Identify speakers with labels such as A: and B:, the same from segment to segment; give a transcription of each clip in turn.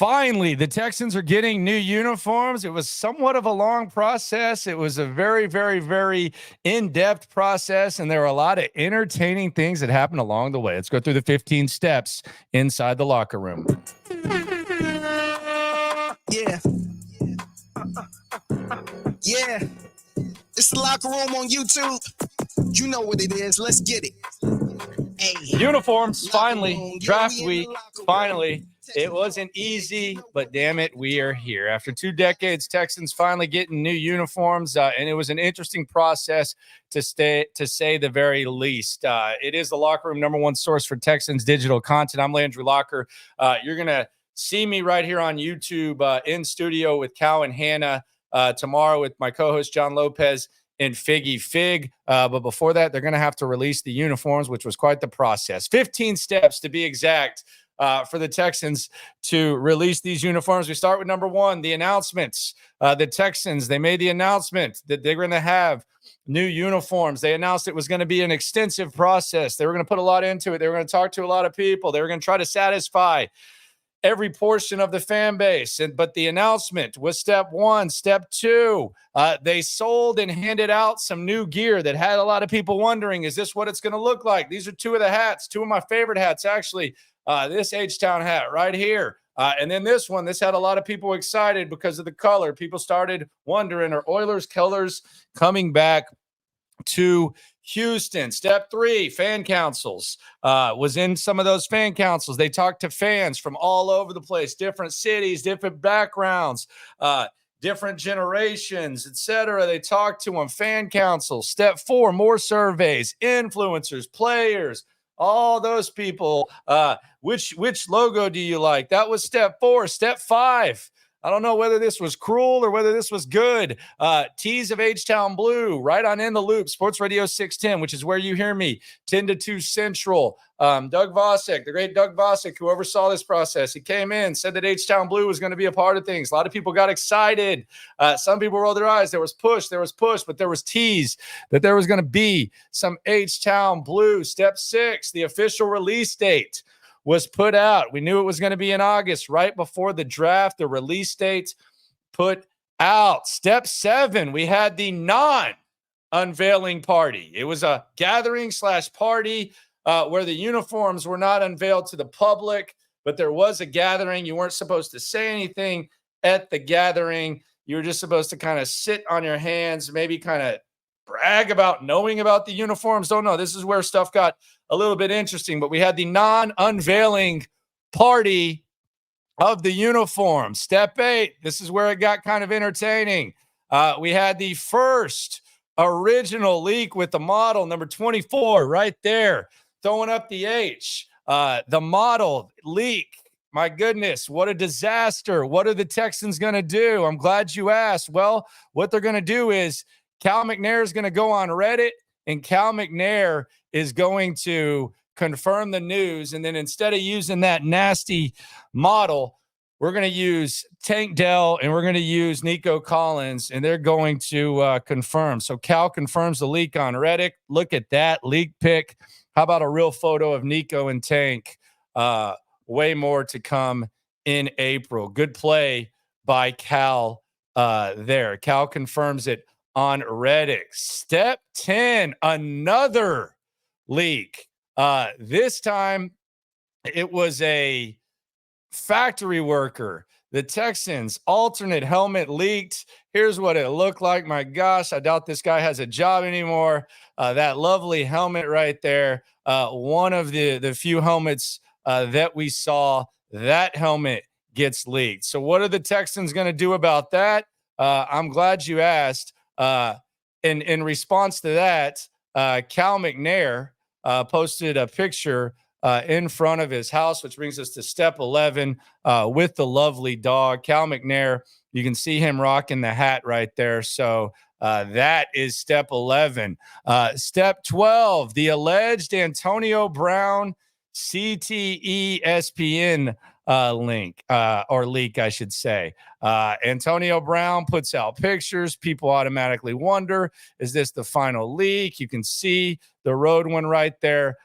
A: Finally, the Texans are getting new uniforms. It was somewhat of a long process. It was a very, very, very in-depth process, and there were a lot of entertaining things that happened along the way. Let's go through the 15 steps inside the locker room.
B: Yeah. Yeah. It's the locker room on YouTube. You know what it is. Let's get it.
A: Hey. Uniforms, finally. Draft week, finally. It wasn't easy, but damn it, we are here. After 2 decades, Texans finally getting new uniforms, and it was an interesting process to say the very least. It is the locker room #1 source for Texans digital content. I'm Landry Locker. You're going to see me right here on YouTube in studio with Cal and Hannah tomorrow with my co-host John Lopez and Figgy Fig. But before that, they're going to have to release the uniforms, which was quite the process. 15 steps to be exact. For the Texans to release these uniforms. We start with #1, the announcements. The Texans, they made the announcement that they're going to have new uniforms. They announced it was going to be an extensive process. They were going to put a lot into it. They were going to talk to a lot of people. They were going to try to satisfy every portion of the fan base. But the announcement was step 1. Step 2, they sold and handed out some new gear that had a lot of people wondering, is this what it's going to look like? These are 2 of the hats, 2 of my favorite hats, actually. This H-Town hat right here. And then this one, this had a lot of people excited because of the color. People started wondering, are Oilers colors coming back to Houston? Step 3, fan councils. Was in some of those fan councils. They talked to fans from all over the place, different cities, different backgrounds, different generations, etc. They talked to them, fan councils. Step 4, more surveys, influencers, players, all those people. Which logo do you like? That was step 4. Step 5, I don't know whether this was cruel or whether this was good. Tease of H-Town Blue, right on In the Loop, Sports Radio 610, which is where you hear me, 10 to 2 Central. Doug Vosek, the great Doug Vosek, who oversaw this process, he came in, said that H-Town Blue was going to be a part of things. A lot of people got excited. Some people rolled their eyes. There was push, but there was tease that there was going to be some H-Town Blue. Step 6, the official release date was put out. We knew it was going to be in August, right before the draft. The release date put out. Step 7, we had the non-unveiling party. It was a gathering / party where the uniforms were not unveiled to the public, but there was a gathering. You weren't supposed to say anything at the gathering. You were just supposed to kind of sit on your hands, maybe kind of brag about knowing about the uniforms. Don't know. This is where stuff got a little bit interesting, but we had the non-unveiling party of the uniform. Step 8, this is where it got kind of entertaining. We had the first original leak with the model, number 24, right there, throwing up the H. The model leak. My goodness, what a disaster. What are the Texans going to do? I'm glad you asked. Well, what they're going to do is Cal McNair is going to go on Reddit, and Cal McNair is going to confirm the news. And then instead of using that nasty model, we're going to use Tank Dell and we're going to use Nico Collins, and they're going to confirm. So Cal confirms the leak on Reddit. Look at that leak pic. How about a real photo of Nico and Tank? Way more to come in April. Good play by Cal there. Cal confirms it on Reddit. Step 10, another leak. This time it was a factory worker. The Texans alternate helmet leaked. Here's what it looked like. My gosh, I doubt this guy has a job anymore. That lovely helmet right there. One of the few helmets that we saw, that helmet gets leaked. So what are the Texans going to do about that? I'm glad you asked. In response to that, Cal McNair posted a picture in front of his house, which brings us to step 11 with the lovely dog. Cal McNair, you can see him rocking the hat right there. So that is step 11. Step 12, the alleged Antonio Brown CTE ESPN link or leak, I should say. Antonio Brown puts out pictures. People automatically wonder, is this the final leak? You can see the road one right there.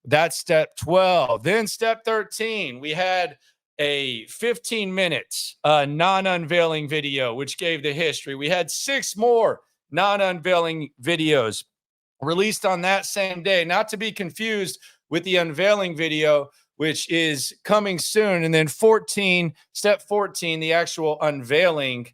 A: That's step 12. Then step 13, we had a 15 minutes non-unveiling video, which gave the history. We had 6 more non-unveiling videos released on that same day, not to be confused with the unveiling video, which is coming soon. And then step 14, the actual unveiling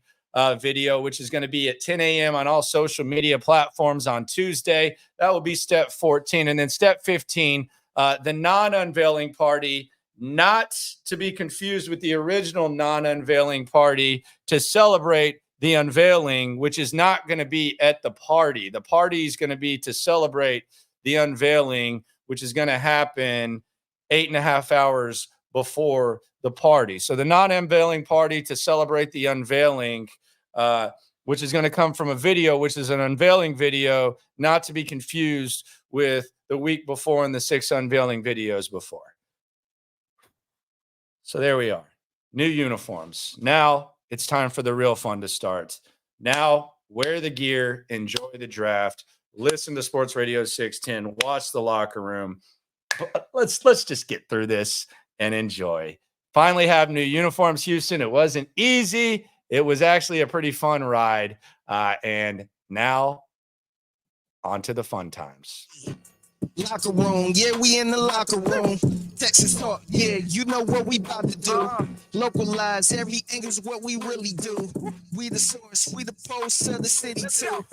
A: video, which is going to be at 10 a.m. on all social media platforms on Tuesday. That will be step 14. And then step 15, the non-unveiling party, not to be confused with the original non-unveiling party, to celebrate the unveiling, which is not going to be at the party. The party is going to be to celebrate the unveiling, which is going to happen 8.5 hours before the party. So the non-unveiling party to celebrate the unveiling, which is going to come from a video, which is an unveiling video, not to be confused with the week before and the 6 unveiling videos before. So there we are. New uniforms. Now it's time for the real fun to start. Now wear the gear, enjoy the draft, listen to Sports Radio 610, watch the locker room. Let's just get through this and enjoy. Finally have new uniforms, Houston. It wasn't easy. It was actually a pretty fun ride. And now on to the fun times.
B: Locker room, yeah, we in the locker room. Texas talk, yeah, you know what we about to do. Localize every angle's what we really do. We the source, we the pulse of the city too.